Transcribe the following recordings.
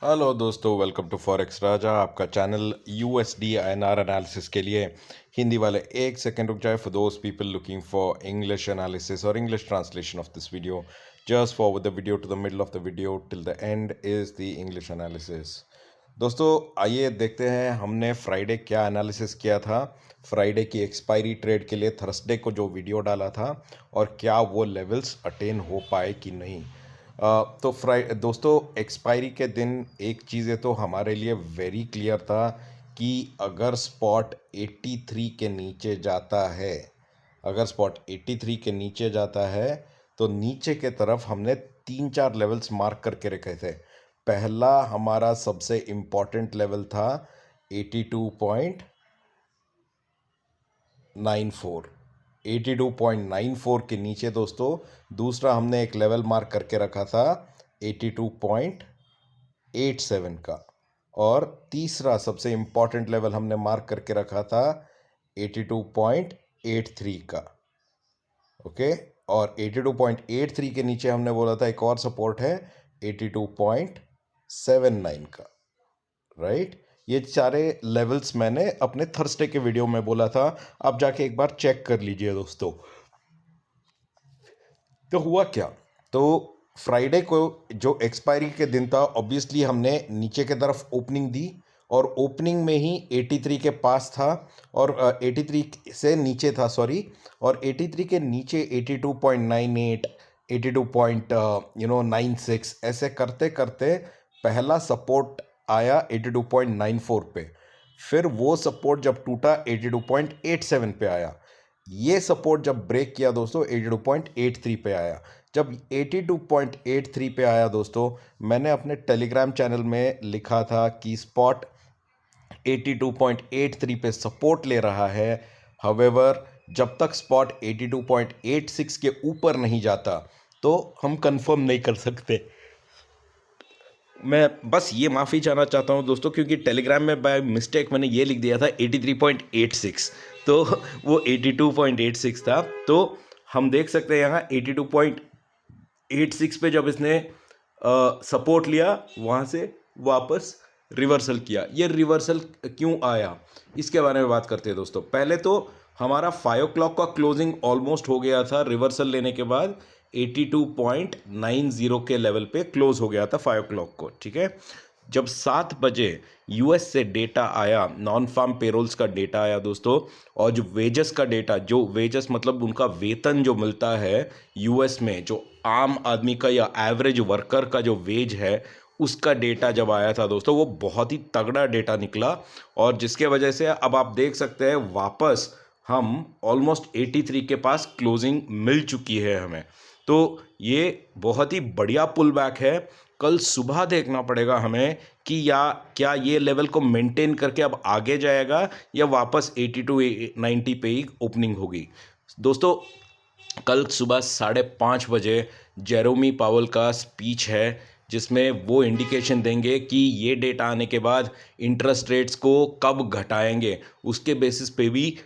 Hello दोस्तों, welcome to forex राजा। आपका channel USD INR analysis के लिए हिंदी वाले एक सेकंड रुक जाए। For those people looking for English analysis और English translation of this video, just forward the video to the middle of the video till the end is the English analysis. दोस्तों आइए देखते हैं हमने फ्राइडे क्या analysis किया था। Friday की एक्सपायरी ट्रेड के लिए थर्सडे को जो वीडियो डाला था और क्या वो लेवल्स अटेन हो पाए कि नहीं। तो दोस्तों एक्सपायरी के दिन एक चीज़ तो हमारे लिए वेरी क्लियर था कि अगर स्पॉट 83 के नीचे जाता है, अगर स्पॉट 83 के नीचे जाता है तो नीचे के तरफ हमने 3-4 लेवल्स मार्क करके रखे थे। पहला हमारा सबसे इम्पॉर्टेंट लेवल था 82.94, 82.94 के नीचे दोस्तों। दूसरा हमने एक लेवल मार्क करके रखा था 82.87 का, और तीसरा सबसे इम्पॉर्टेंट लेवल हमने मार्क करके रखा था 82.83 का। ओके, और 82.83 के नीचे हमने बोला था एक और सपोर्ट है 82.79 का। राइट, ये सारे लेवल्स मैंने अपने थर्सडे के वीडियो में बोला था। आप जाके एक बार चेक कर लीजिए दोस्तों। तो हुआ क्या, तो फ्राइडे को जो एक्सपायरी के दिन था, ऑब्वियसली हमने नीचे के तरफ ओपनिंग दी और ओपनिंग में ही 83 के पास था और 83 से नीचे था, सॉरी, और 83 के नीचे 82.98, 82.96 ऐसे करते करते पहला सपोर्ट आया 82.94 पे। फिर वो सपोर्ट जब टूटा 82.87 पे आया। ये सपोर्ट जब ब्रेक किया दोस्तों 82.83 पे आया। जब 82.83 पे आया दोस्तों, मैंने अपने टेलीग्राम चैनल में लिखा था कि स्पॉट 82.83 पे सपोर्ट ले रहा है। हावेवर जब तक स्पॉट 82.86 के ऊपर नहीं जाता तो हम कंफर्म नहीं कर सकते। मैं बस ये माफ़ी चाहना चाहता हूँ दोस्तों, क्योंकि टेलीग्राम में बाय मिस्टेक मैंने ये लिख दिया था 83.86, तो वो 82.86 था। तो हम देख सकते हैं यहाँ 82.86 पे जब इसने सपोर्ट लिया, वहाँ से वापस रिवर्सल किया। ये रिवर्सल क्यों आया इसके बारे में बात करते हैं दोस्तों। पहले तो हमारा 5 o'clock का क्लोजिंग ऑलमोस्ट हो गया था रिवर्सल लेने के बाद, 82.90 के लेवल पे क्लोज हो गया था 5 o'clock को। ठीक है, जब 7 बजे यूएस से डेटा आया, नॉन फार्म पेरोल्स का डेटा आया दोस्तों, और जो वेजेस का डेटा, जो वेजेस मतलब उनका वेतन जो मिलता है यूएस में, जो आम आदमी का या एवरेज वर्कर का जो वेज है, उसका डेटा जब आया था दोस्तों, वो बहुत ही तगड़ा डेटा निकला। और जिसके वजह से अब आप देख सकते हैं वापस हम ऑलमोस्ट 83 के पास क्लोजिंग मिल चुकी है हमें। तो ये बहुत ही बढ़िया पुल बैक है। कल सुबह देखना पड़ेगा हमें कि या क्या ये लेवल को मेंटेन करके अब आगे जाएगा या वापस 82-90 पे ही ओपनिंग होगी दोस्तों। कल सुबह 5:30 बजे जेरोमी पावल का स्पीच है, जिसमें वो इंडिकेशन देंगे कि ये डेटा आने के बाद इंटरेस्ट रेट्स को कब घटाएंगे, उसके बेसिस पे भी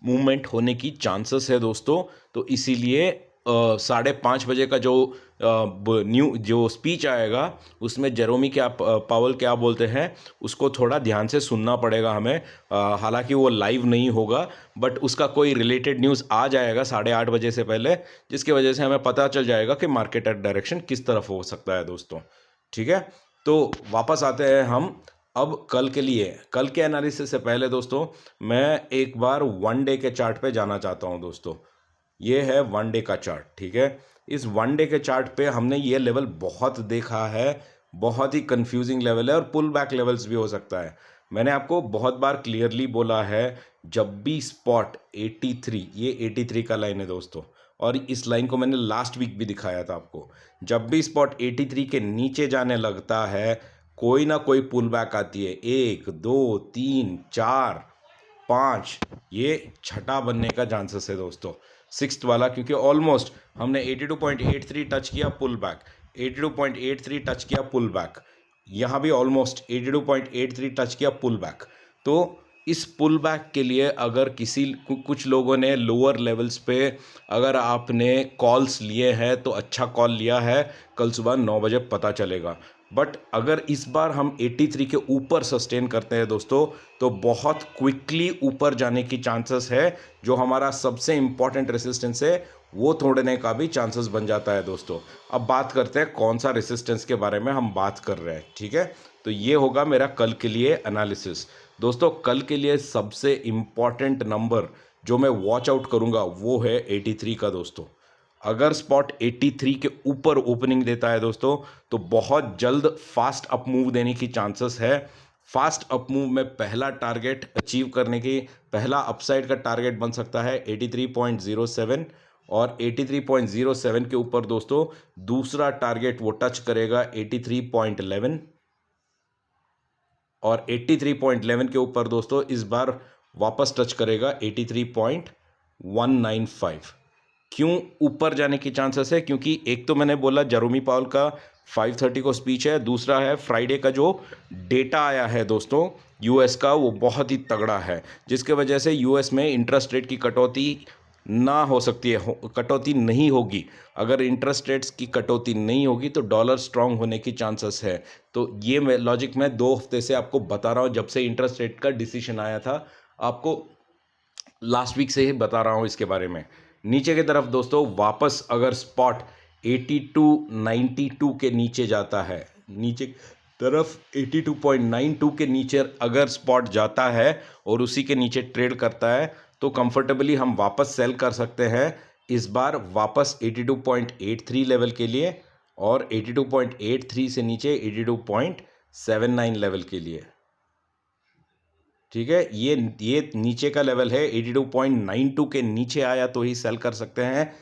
मूवमेंट होने की चांसेस है दोस्तों। तो इसीलिए 5:30 बजे का जो न्यू जो स्पीच आएगा, उसमें जेरोमी क्या पावल क्या बोलते हैं उसको थोड़ा ध्यान से सुनना पड़ेगा हमें। हालांकि वो लाइव नहीं होगा, बट उसका कोई रिलेटेड न्यूज़ आ जाएगा 8:30 बजे से पहले, जिसकी वजह से हमें पता चल जाएगा कि मार्केट डायरेक्शन किस तरफ हो सकता है दोस्तों। ठीक है, तो वापस आते हैं हम अब कल के लिए। कल के एनालिसिस से पहले दोस्तों मैं एक बार वन डे के चार्ट पे जाना चाहता हूं दोस्तों। ये है वन डे का चार्ट। ठीक है, इस वन डे के चार्ट पे हमने ये लेवल बहुत देखा है, बहुत ही कंफ्यूजिंग लेवल है और पुल बैक लेवल्स भी हो सकता है। मैंने आपको बहुत बार क्लियरली बोला है, जब भी स्पॉट 83, ये 83 का लाइन है दोस्तों, और इस लाइन को मैंने लास्ट वीक भी दिखाया था आपको। जब भी स्पॉट 83 के नीचे जाने लगता है, कोई ना कोई पुल बैक आती है। 1 2 3 4 5, ये छठा बनने का चांसेस है दोस्तों, सिक्स्थ वाला, क्योंकि ऑलमोस्ट हमने 82.83 टच किया पुल बैक, 82.83 टच किया पुल बैक, यहाँ भी ऑलमोस्ट 82.83 टच किया पुल बैक। तो इस पुल बैक के लिए अगर कुछ लोगों ने लोअर लेवल्स पे अगर आपने कॉल्स लिए हैं तो अच्छा कॉल लिया है, कल सुबह 9 बजे पता चलेगा। बट अगर इस बार हम 83 के ऊपर सस्टेन करते हैं दोस्तों, तो बहुत क्विकली ऊपर जाने की चांसेस है। जो हमारा सबसे इम्पॉर्टेंट रेसिस्टेंस है वो तोड़ने का भी चांसेस बन जाता है दोस्तों। अब बात करते हैं कौन सा रेसिस्टेंस के बारे में हम बात कर रहे हैं, ठीक है। तो ये होगा मेरा कल के लिए एनालिसिस दोस्तों। कल के लिए सबसे इम्पॉर्टेंट नंबर जो मैं वॉच आउट करूंगा वो है 83 का दोस्तों। अगर स्पॉट 83 के ऊपर ओपनिंग देता है दोस्तों, तो बहुत जल्द फास्ट अप मूव देने की चांसेस है। फास्ट अप मूव में पहला टारगेट अचीव करने की, पहला अपसाइड का टारगेट बन सकता है 83.07, और 83.07 के ऊपर दोस्तों दूसरा टारगेट वो टच करेगा 83.11, और 83.11 के ऊपर दोस्तों इस बार वापस टच करेगा 83.195। क्यों ऊपर जाने की चांसेस है? क्योंकि एक तो मैंने बोला जेरोमी पावल का 5:30 को स्पीच है, दूसरा है फ्राइडे का जो डेटा आया है दोस्तों यूएस का, वो बहुत ही तगड़ा है, जिसके वजह से यूएस में इंटरेस्ट रेट की कटौती ना हो सकती है, कटौती नहीं होगी। अगर इंटरेस्ट रेट्स की कटौती नहीं होगी तो डॉलर स्ट्रांग होने की चांसेस है। तो ये लॉजिक मैं 2 हफ्ते से आपको बता रहा हूँ, जब से इंटरेस्ट रेट का डिसीजन आया था, आपको लास्ट वीक से ही बता रहा हूँ इसके बारे में। नीचे की तरफ दोस्तों वापस अगर स्पॉट 82.92 के नीचे जाता है, नीचे तरफ 82.92 के नीचे अगर स्पॉट जाता है और उसी के नीचे ट्रेड करता है, तो कंफर्टेबली हम वापस सेल कर सकते हैं इस बार वापस 82.83 लेवल के लिए, और 82.83 से नीचे 82.79 लेवल के लिए, ठीक है। ये नीचे का लेवल है, 82.92 के नीचे आया तो ही सेल कर सकते हैं,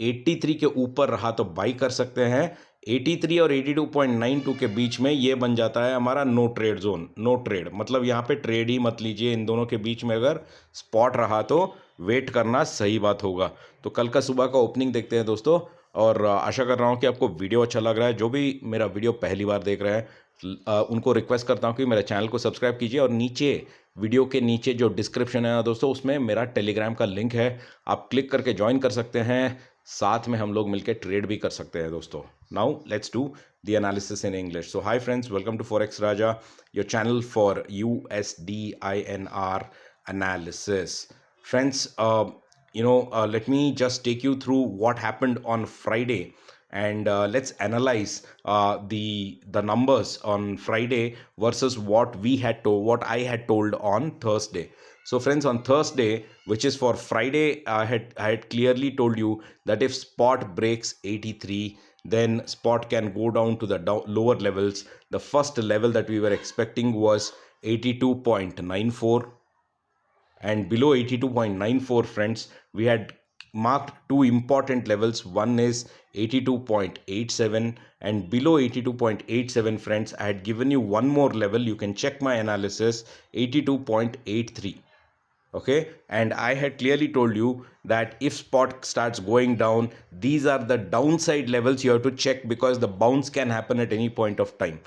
83 के ऊपर रहा तो बाई कर सकते हैं। 83 और 82.92 के बीच में ये बन जाता है हमारा no trade zone. No trade मतलब यहाँ पे ट्रेड ही मत लीजिए, इन दोनों के बीच में अगर स्पॉट रहा तो वेट करना सही बात होगा। तो कल का सुबह का ओपनिंग देखते हैं दोस्तों, और आशा कर रहा हूँ कि आपको वीडियो अच्छा लग रहा है। जो भी मेरा वीडियो पहली बार देख रहे हैं उनको रिक्वेस्ट करता हूँ कि मेरे चैनल को सब्सक्राइब कीजिए, और नीचे वीडियो के नीचे जो डिस्क्रिप्शन है ना दोस्तों, उसमें मेरा टेलीग्राम का लिंक है, आप क्लिक करके ज्वाइन कर सकते हैं, साथ में हम लोग मिलकर ट्रेड भी कर सकते हैं दोस्तों। Now let's do the analysis in English. So hi friends, welcome to forex Raja, your channel for USD-INR analysis. Friends, let me just take you through what happened on Friday, and let's analyze the numbers on Friday versus what I had told on Thursday. So friends, on Thursday, which is for Friday, I had clearly told you that if spot breaks 83, then spot can go down to the lower levels. The first level that we were expecting was 82.94, and below 82.94, friends, we had marked two important levels. One is 82.87, and below 82.87, friends, I had given you one more level, you can check my analysis, 82.83. Okay, and I had clearly told you that if spot starts going down, these are the downside levels you have to check, because the bounce can happen at any point of time.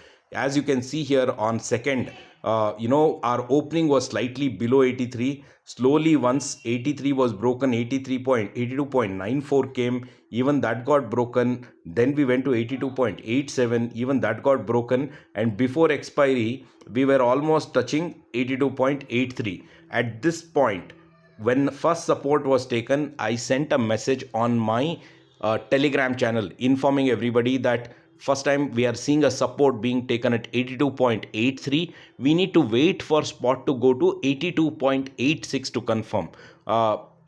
As you can see here on second, our opening was slightly below 83. Slowly, once 83 was broken, 82.94 came, even that got broken. Then we went to 82.87, even that got broken, and before expiry we were almost touching 82.83. At this point, when first support was taken, I sent a message on my Telegram channel informing everybody that first time we are seeing a support being taken at 82.83. We need to wait for spot to go to 82.86 to confirm.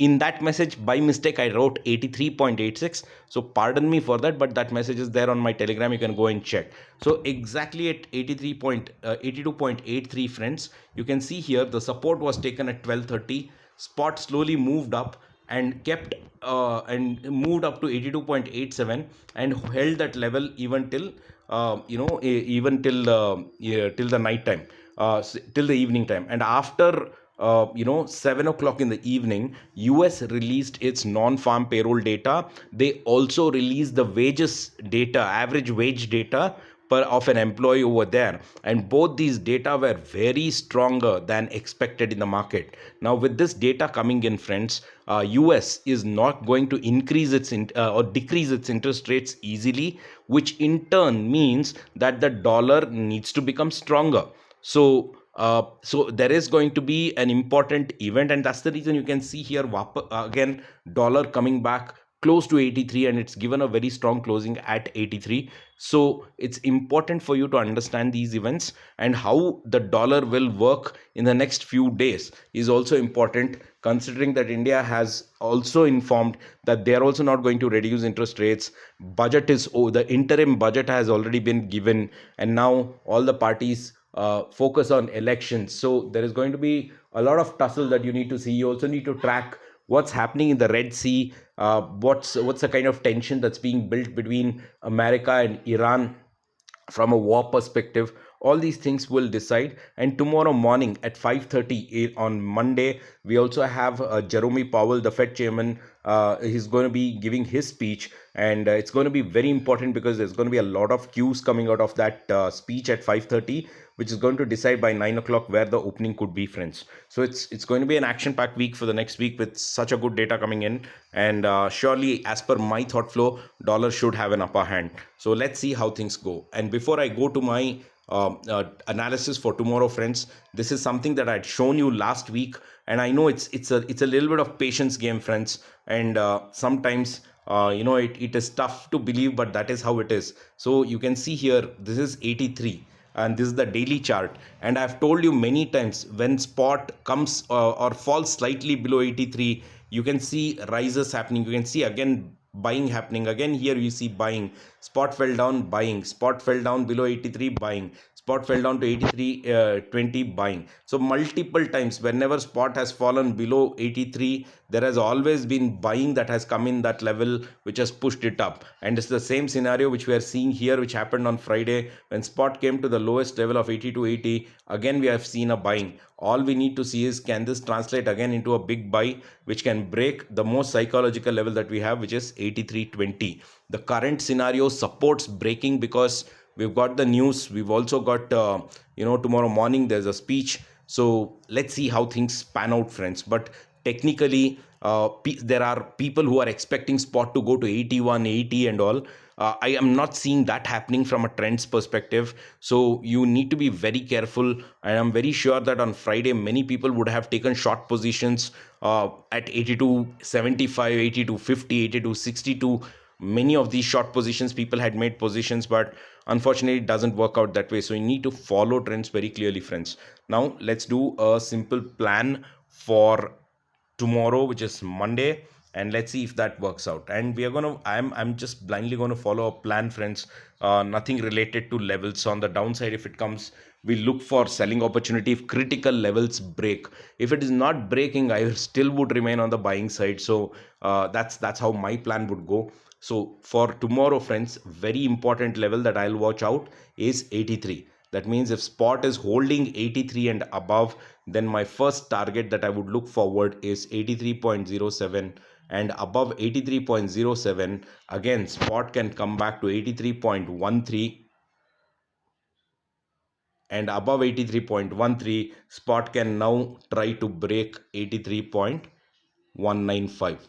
In that message, by mistake, I wrote 83.86. So pardon me for that, but that message is there on my Telegram. You can go and check. So exactly at 82.83, friends, you can see here the support was taken at 12:30. Spot slowly moved up and kept and moved up to 82.87 and held that level even till till the night time, till the evening time. And after 7 o'clock in the evening, US released its non-farm payroll data. They also released the wages data, average wage data per of an employee over there, and both these data were very stronger than expected in the market. Now with this data coming in, friends, US is not going to increase or decrease its interest rates easily, which in turn means that the dollar needs to become stronger. So there is going to be an important event, and that's the reason you can see here again dollar coming back close to 83, and it's given a very strong closing at 83. So it's important for you to understand these events, and how the dollar will work in the next few days is also important, considering that India has also informed that they are also not going to reduce interest rates. The interim budget has already been given, and now all the parties focus on elections. So there is going to be a lot of tussle that you need to see. You also need to track what's happening in the Red Sea, what's the kind of tension that's being built between America and Iran from a war perspective. All these things will decide. And tomorrow morning at 5:30 on Monday, we also have Jerome Powell, the Fed chairman. He's going to be giving his speech, and it's going to be very important because there's going to be a lot of cues coming out of that speech at 5:30, which is going to decide by 9 o'clock where the opening could be, friends. So it's going to be an action-packed week for the next week with such a good data coming in, and surely, as per my thought flow, dollar should have an upper hand. So let's see how things go. And before I go to my analysis for tomorrow, friends, this is something that I'd shown you last week, and I know it's a little bit of patience game, friends, and sometimes it is tough to believe, but that is how it is. So you can see here, this is 83, and this is the daily chart, and I've told you many times, when spot comes or falls slightly below 83, you can see rises happening. You can see again buying happening. Again here you see buying. Spot fell down, buying. Spot fell down below 83, buying. Spot fell down to 83.20, buying. So multiple times, whenever spot has fallen below 83, there has always been buying that has come in that level, which has pushed it up. And it's the same scenario which we are seeing here, which happened on Friday when spot came to the lowest level of 82.80. Again we have seen a buying. All we need to see is, can this translate again into a big buy, which can break the most psychological level that we have, which is 83.20. The current scenario supports breaking because we've got the news. We've also got tomorrow morning there's a speech. So let's see how things pan out, friends. But technically, there are people who are expecting spot to go to 81, 80 and all. I am not seeing that happening from a trends perspective. So you need to be very careful. And I'm very sure that on Friday, many people would have taken short positions at 82.75, 82.50, 82.62. Many of these short positions, people had made positions, but unfortunately it doesn't work out that way. So you need to follow trends very clearly, friends. Now let's do a simple plan for tomorrow, which is Monday, and let's see if that works out. And we are going to I'm just blindly going to follow a plan, friends. Nothing related to levels. On the downside, if it comes, we look for selling opportunity if critical levels break. If it is not breaking, I still would remain on the buying side. So that's how my plan would go. So for tomorrow, friends, very important level that I'll watch out is 83. That means if spot is holding 83 and above, then my first target that I would look forward is 83.07, and above 83.07, again spot can come back to 83.13, and above 83.13, spot can now try to break 83.195.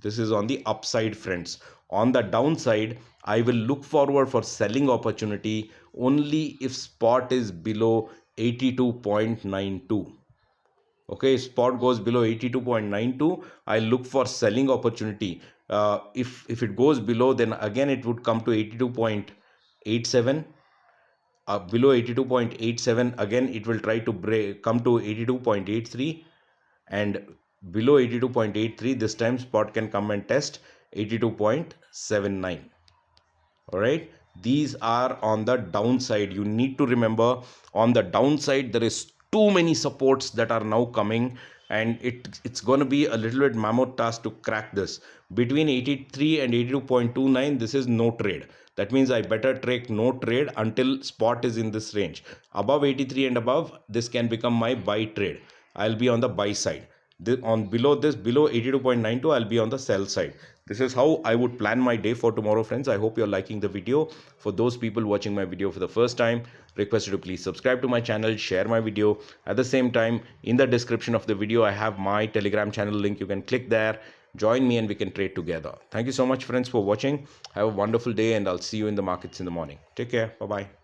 This is on the upside, friends. On the downside, I will look forward for selling opportunity only if spot is below 82.92. Okay, spot goes below 82.92, I look for selling opportunity. If it goes below, then again it would come to 82.87. Below 82.87, again it will try to come to 82.83, and below 82.83, this time spot can come and test 82.79. All right, these are on the downside. You need to remember, on the downside there is too many supports that are now coming, and it's going to be a little bit mammoth task to crack this. Between 83 and 82.29, this is no trade. That means I better take no trade until spot is in this range. Above 83 and above, this can become my buy trade. I'll be on the buy side. Below 82.92, I'll be on the sell side. This is how I would plan my day for tomorrow, friends. I hope you're liking the video. For those people watching my video for the first time, request you to please subscribe to my channel, share my video. At the same time, in the description of the video, I have my Telegram channel link. You can click there, join me, and we can trade together. Thank you so much, friends, for watching. Have a wonderful day, and I'll see you in the markets in the morning. Take care. Bye-bye.